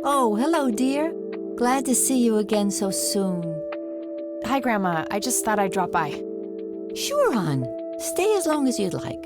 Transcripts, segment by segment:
Oh, hello, dear. Glad to see you again so soon. Hi, Grandma. I just thought I'd drop by. Sure, hon. Stay as long as you'd like.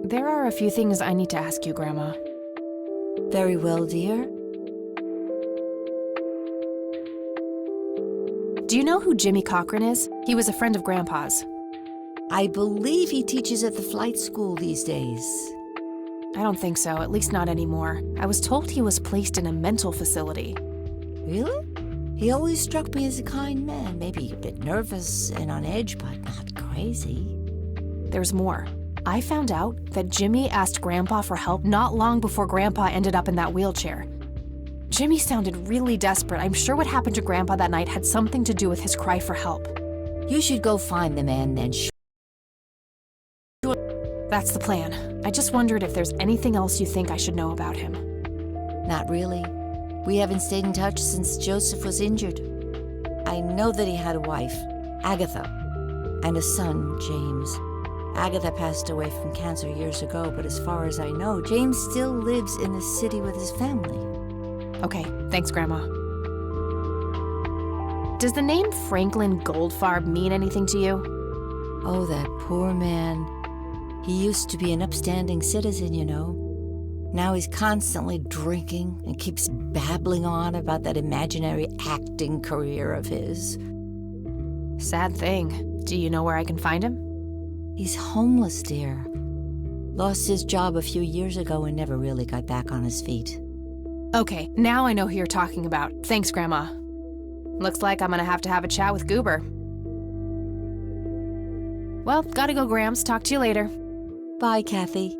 There are a few things I need to ask you, Grandma. Very well, dear. Do you know who Jimmy Cochran is? He was a friend of Grandpa's. I believe he teaches at the flight school these days. I don't think so, at least not anymore. I was told he was placed in a mental facility. Really? He always struck me as a kind man, maybe a bit nervous and on edge, but not crazy. There's more. I found out that Jimmy asked Grandpa for help not long before Grandpa ended up in that wheelchair. Jimmy sounded really desperate. I'm sure what happened to Grandpa that night had something to do with his cry for help. You should go find the man then. That's the plan. I just wondered if there's anything else you think I should know about him. Not really. We haven't stayed in touch since Joseph was injured. I know that he had a wife, Agatha, and a son, James. Agatha passed away from cancer years ago, but as far as I know, James still lives in the city with his family. Okay, thanks, Grandma. Does the name Franklin Goldfarb mean anything to you? Oh, that poor man. He used to be an upstanding citizen, you know. Now he's constantly drinking and keeps babbling on about that imaginary acting career of his. Sad thing. Do you know where I can find him? He's homeless, dear. Lost his job a few years ago and never really got back on his feet. Okay, now I know who you're talking about. Thanks, Grandma. Looks like I'm gonna have to have a chat with Goober. Well, gotta go, Grams. Talk to you later. Bye, Kathy.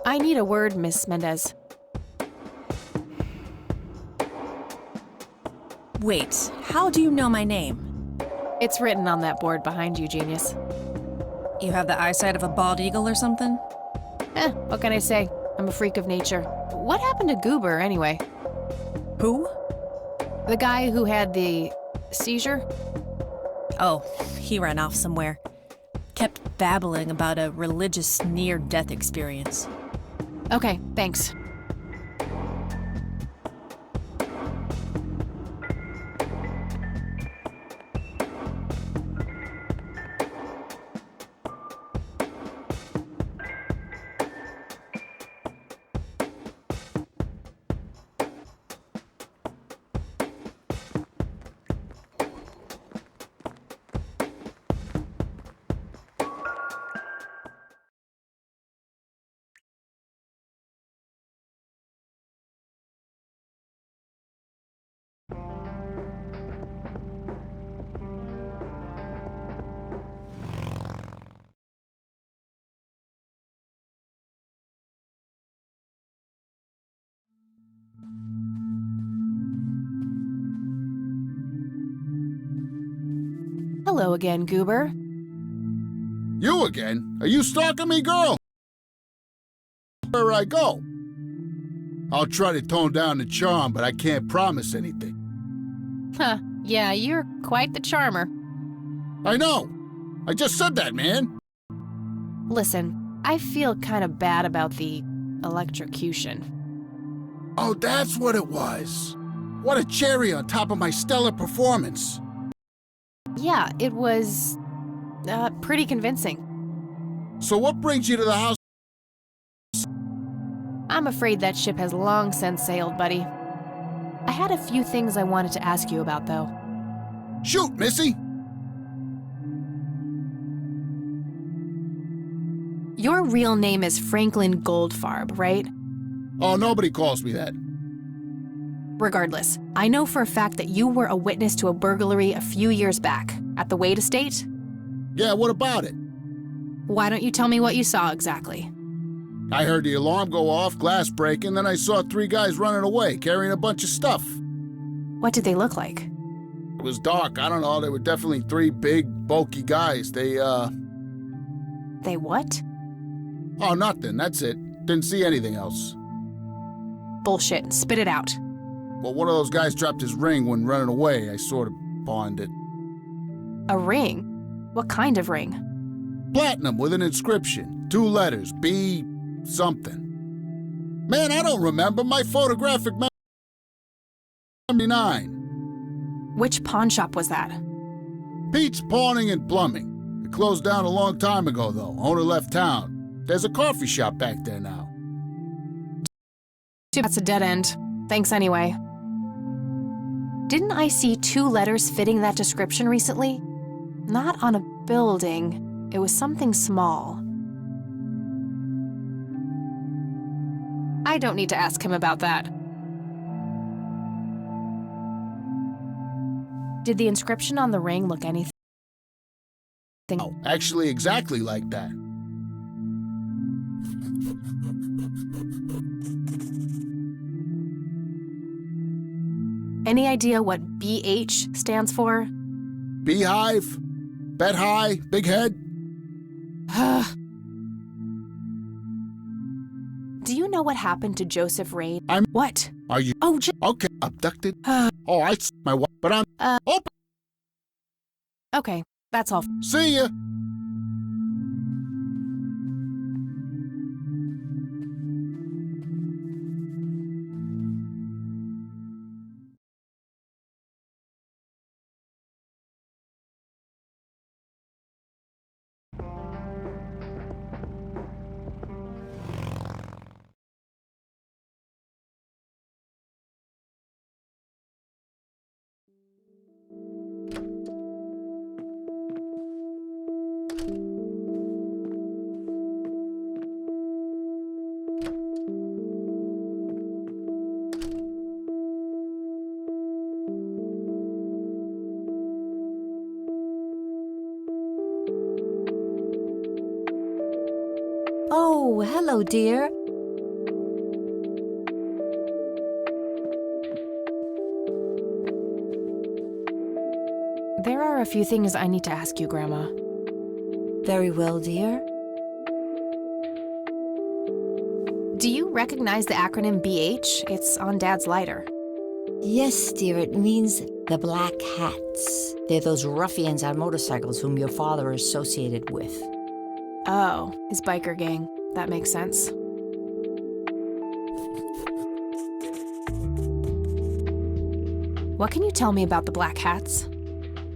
I need a word, Miss Mendez. Wait, how do you know my name? It's written on that board behind you, genius. You have the eyesight of a bald eagle or something? What can I say? I'm a freak of nature. What happened to Goober, anyway? Who? The guy who had the seizure? Oh, he ran off somewhere. Kept babbling about a religious near-death experience. Okay, thanks. Hello again, Goober. You again? Are you stalking me, girl? Where I go? I'll try to tone down the charm, but I can't promise anything. Huh, yeah, you're quite the charmer. I know. I just said that, man. Listen, I feel kind of bad about the electrocution. Oh, that's what it was. What a cherry on top of my stellar performance. Yeah, it was pretty convincing. So what brings you to the house? I'm afraid that ship has long since sailed, buddy. I had a few things I wanted to ask you about, though. Shoot, Missy! Your real name is Franklin Goldfarb, right? Oh, nobody calls me that. Regardless, I know for a fact that you were a witness to a burglary a few years back at the Wade Estate. Yeah, what about it? Why don't you tell me what you saw exactly? I heard the alarm go off, glass breaking, then I saw 3 guys running away, carrying a bunch of stuff. What did they look like? It was dark, I don't know, they were definitely 3 big, bulky guys. They what? Oh, nothing, that's it. Didn't see anything else. Bullshit, spit it out. Well, one of those guys dropped his ring when running away. I sort of pawned it. A ring? What kind of ring? Platinum with an inscription. 2 letters, B something. Man, I don't remember. My photographic memory. 79. Which pawn shop was that? Pete's Pawning and Plumbing. It closed down a long time ago, though. Owner left town. There's a coffee shop back there now. That's a dead end. Thanks anyway. Didn't I see 2 letters fitting that description recently? Not on a building. It was something small. I don't need to ask him about that. Did the inscription on the ring look anything? Oh, actually exactly like that. Any idea what BH stands for? Beehive? Bet high? Big head? Do you know what happened to Joseph Reid? What? Are you... Oh, Okay, abducted? Oh, my wife, but I'm... Oh, okay, that's all. see ya! Oh, hello, dear. There are a few things I need to ask you, Grandma. Very well, dear. Do you recognize the acronym BH? It's on Dad's lighter. Yes, dear, it means the Black Hats. They're those ruffians on motorcycles whom your father is associated with. Oh, his biker gang. That makes sense. What can you tell me about the Black Hats?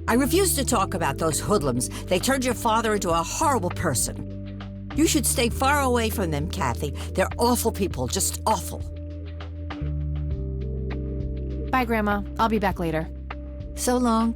I refuse to talk about those hoodlums. They turned your father into a horrible person. You should stay far away from them, Kathy. They're awful people, just awful. Bye, Grandma. I'll be back later. So long.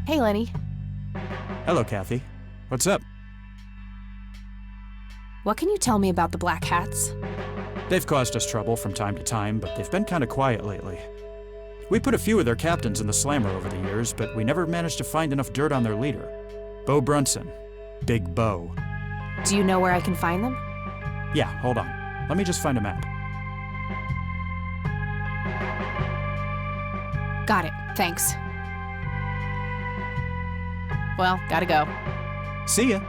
Hey, Lenny. Hello, Kathy. What's up? What can you tell me about the Black Hats? They've caused us trouble from time to time, but they've been kind of quiet lately. We put a few of their captains in the slammer over the years, but we never managed to find enough dirt on their leader, Bo Brunson. Big Bo. Do you know where I can find them? Yeah, hold on. Let me just find a map. Got it. Thanks. Well, gotta go. See ya.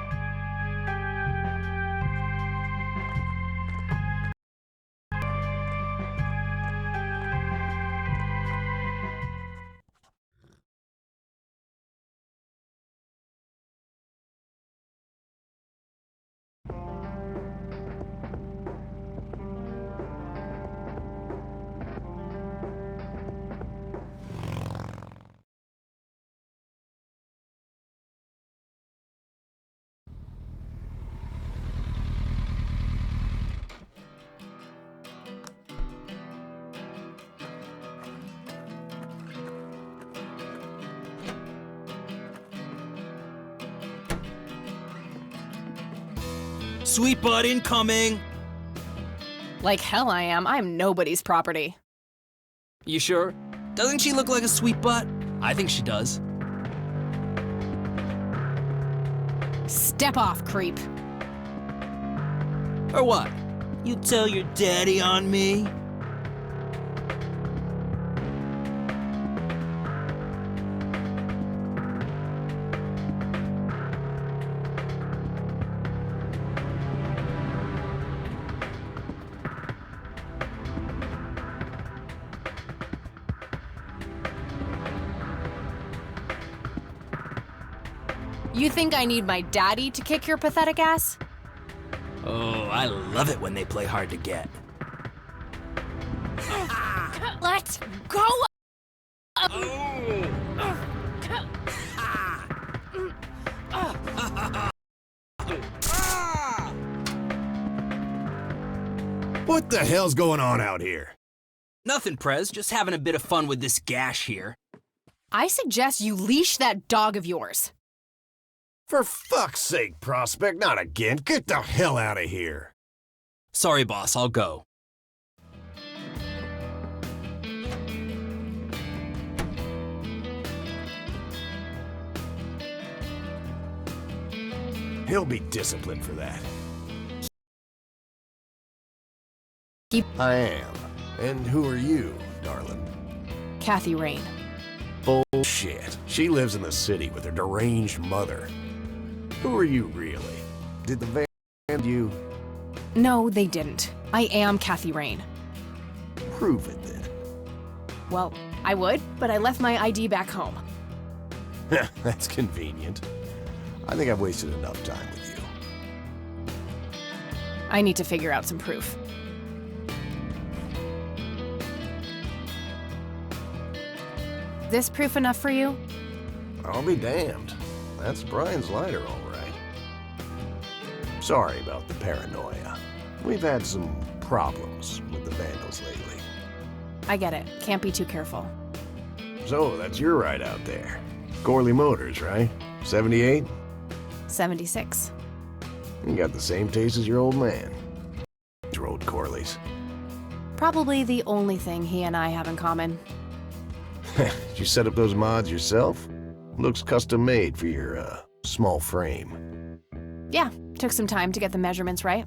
Sweet butt incoming! Like hell I am. I'm nobody's property. You sure? Doesn't she look like a sweet butt? I think she does. Step off, creep. Or what? You tell your daddy on me? You think I need my daddy to kick your pathetic ass? Oh, I love it when they play hard to get. Let's go! What the hell's going on out here? Nothing, Prez. Just having a bit of fun with this gash here. I suggest you leash that dog of yours. For fuck's sake, Prospect, not again. Get the hell out of here. Sorry, boss. I'll go. He'll be disciplined for that. I am. And who are you, darling? Kathy Rain. Bullshit. She lives in the city with her deranged mother. Who are you, really? Did the van you? No, they didn't. I am Kathy Rain. Prove it, then. Well, I would, but I left my ID back home. That's convenient. I think I've wasted enough time with you. I need to figure out some proof. This proof enough for you? I'll be damned. That's Brian's lighter, all right. Sorry about the paranoia. We've had some problems with the vandals lately. I get it. Can't be too careful. So, that's your ride out there. Corley Motors, right? 78? 76. You got the same taste as your old man. Road Corleys. Probably the only thing he and I have in common. Did you set up those mods yourself? Looks custom made for your, small frame. Yeah, took some time to get the measurements right.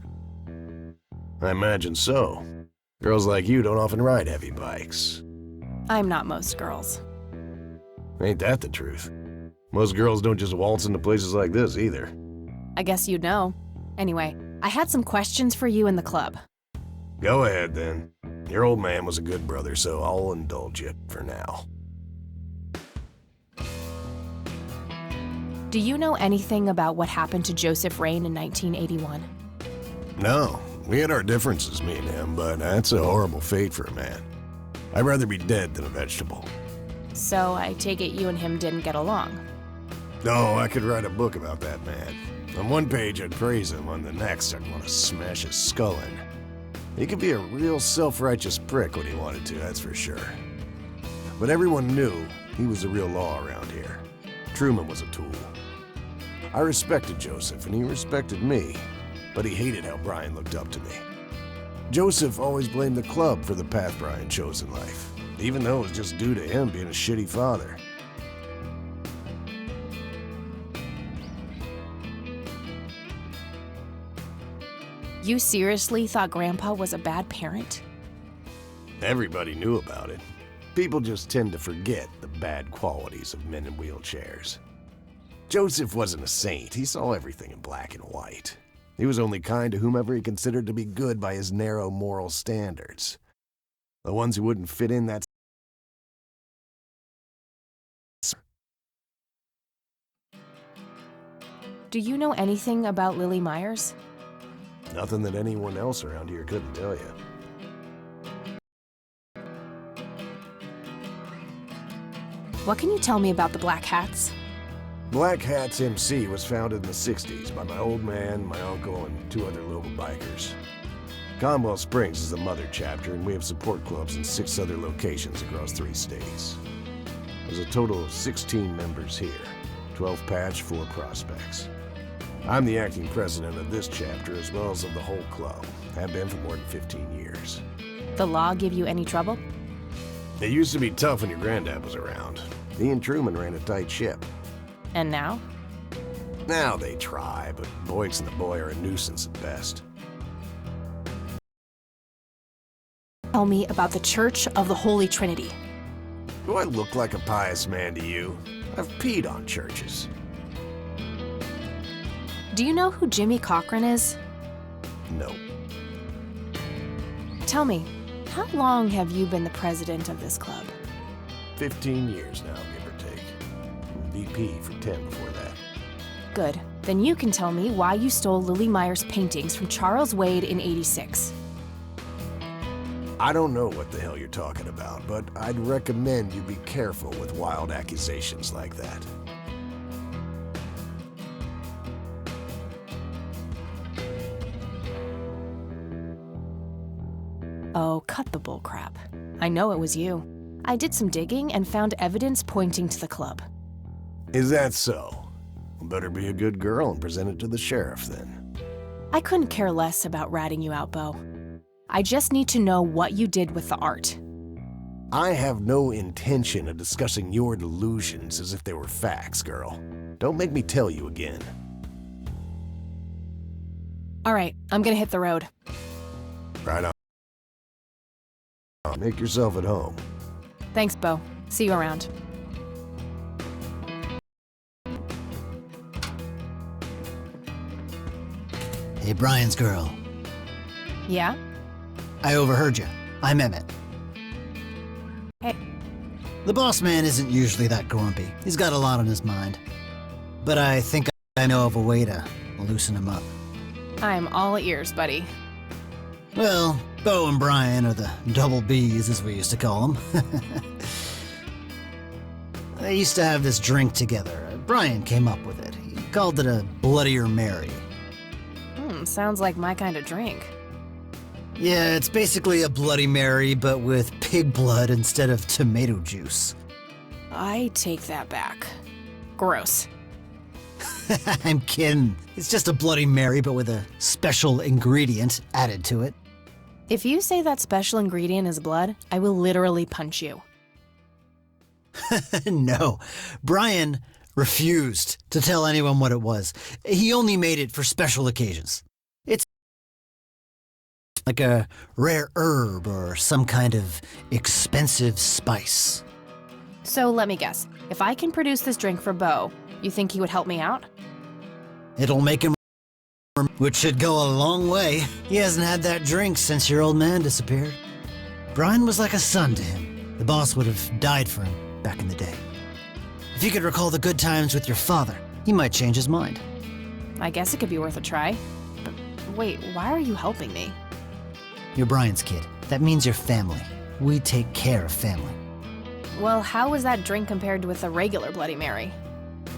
I imagine so. Girls like you don't often ride heavy bikes. I'm not most girls. Ain't that the truth? Most girls don't just waltz into places like this either. I guess you'd know. Anyway, I had some questions for you in the club. Go ahead, then. Your old man was a good brother, so I'll indulge you for now. Do you know anything about what happened to Joseph Rain in 1981? No, we had our differences, me and him, but that's a horrible fate for a man. I'd rather be dead than a vegetable. So I take it you and him didn't get along. No, I could write a book about that man. On one page, I'd praise him. On the next, I'd want to smash his skull in. He could be a real self-righteous prick when he wanted to, that's for sure. But everyone knew he was the real law around here. Truman was a tool. I respected Joseph, and he respected me, but he hated how Brian looked up to me. Joseph always blamed the club for the path Brian chose in life, even though it was just due to him being a shitty father. You seriously thought Grandpa was a bad parent? Everybody knew about it. People just tend to forget the bad qualities of men in wheelchairs. Joseph wasn't a saint. He saw everything in black and white. He was only kind to whomever he considered to be good by his narrow moral standards. The ones who wouldn't fit in that. Do you know anything about Lily Myers? Nothing that anyone else around here couldn't tell you. What can you tell me about the Black Hats? Black Hats MC was founded in the 60s by my old man, my uncle, and 2 other local bikers. Conwell Springs is the mother chapter, and we have support clubs in 6 other locations across 3 states. There's a total of 16 members here, 12 patch, 4 prospects. I'm the acting president of this chapter as well as of the whole club. Have been for more than 15 years. The law give you any trouble? It used to be tough when your granddad was around. He and Truman ran a tight ship. And now? Now they try, but Boyks and the boy are a nuisance at best. Tell me about the Church of the Holy Trinity. Do I look like a pious man to you? I've peed on churches. Do you know who Jimmy Cochran is? No. Tell me, how long have you been the president of this club? 15 years now, give or take. VP for 10 before that. Good. Then you can tell me why you stole Lily Myers' paintings from Charles Wade in '86. I don't know what the hell you're talking about, but I'd recommend you be careful with wild accusations like that. Oh, cut the bullcrap. I know it was you. I did some digging and found evidence pointing to the club. Is that so? Well, better be a good girl and present it to the sheriff then. I couldn't care less about ratting you out, Bo. I just need to know what you did with the art. I have no intention of discussing your delusions as if they were facts, girl. Don't make me tell you again. All right, I'm gonna hit the road. Right on. Make yourself at home. Thanks, Bo. See you around. Hey, Brian's girl. Yeah? I overheard you. I'm Emmett. Hey. The boss man isn't usually that grumpy. He's got a lot on his mind. But I think I know of a way to loosen him up. I'm all ears, buddy. Well, Bo and Brian are the double Bs, as we used to call them. They used to have this drink together. Brian came up with it. He called it a Bloodier Mary. Sounds like my kind of drink. Yeah, it's basically a Bloody Mary, but with pig blood instead of tomato juice. I take that back. Gross. I'm kidding. It's just a Bloody Mary, but with a special ingredient added to it. If you say that special ingredient is blood, I will literally punch you. No, Brian refused to tell anyone what it was. He only made it for special occasions. It's like a rare herb or some kind of expensive spice. So let me guess. If I can produce this drink for Bo, you think he would help me out? It'll make him, which should go a long way. He hasn't had that drink since your old man disappeared. Brian was like a son to him. The boss would have died for him back in the day. If you could recall the good times with your father, he might change his mind. I guess it could be worth a try. But wait, why are you helping me? You're Brian's kid. That means you're family. We take care of family. Well, how was that drink compared with a regular Bloody Mary?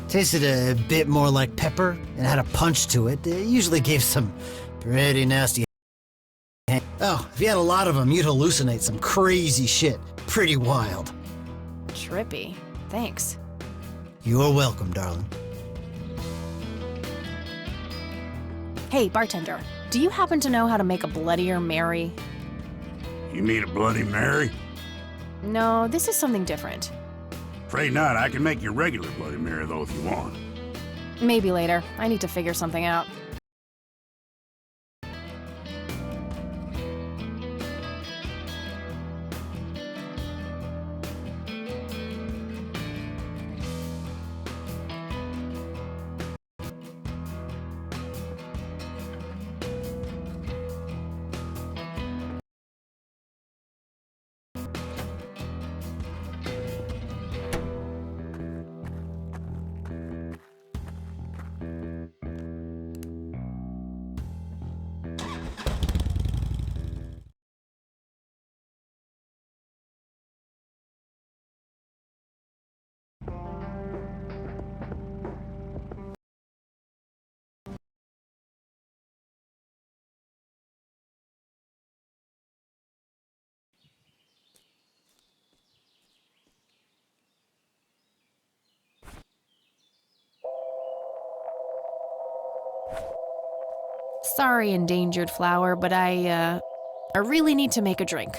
Tasted a bit more like pepper and had a punch to it. It usually gave some pretty nasty. Oh, if you had a lot of them, you'd hallucinate some crazy shit. Pretty wild. Trippy. Thanks. You're welcome, darling. Hey, bartender, do you happen to know how to make a Bloodier Mary? You mean a Bloody Mary? No, this is something different. Afraid not. I can make you a regular Bloody Mary, though, if you want. Maybe later. I need to figure something out. Sorry, endangered flower, but I really need to make a drink.